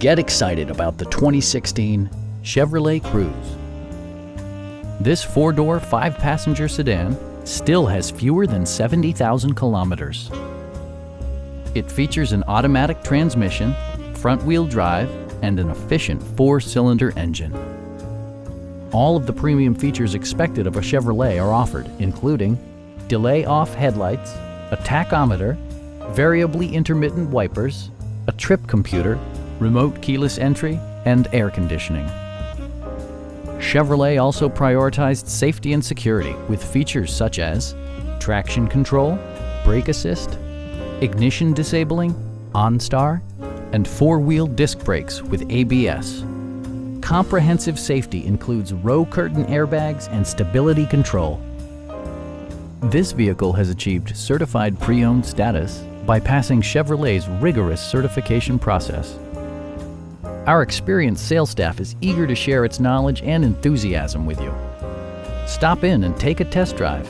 Get excited about the 2016 Chevrolet Cruze. This four-door, five-passenger sedan still has fewer than 70,000 kilometers. It features an automatic transmission, front-wheel drive, and an efficient four-cylinder engine. All of the premium features expected of a Chevrolet are offered, including delay-off headlights, a tachometer, variably intermittent wipers, a trip computer, remote keyless entry, and air conditioning. Chevrolet also prioritized safety and security with features such as traction control, brake assist, ignition disabling, OnStar, and four-wheel disc brakes with ABS. Comprehensive safety includes row curtain airbags and stability control. This vehicle has achieved certified pre-owned status by passing Chevrolet's rigorous certification process. Our experienced sales staff is eager to share its knowledge and enthusiasm with you. Stop in and take a test drive.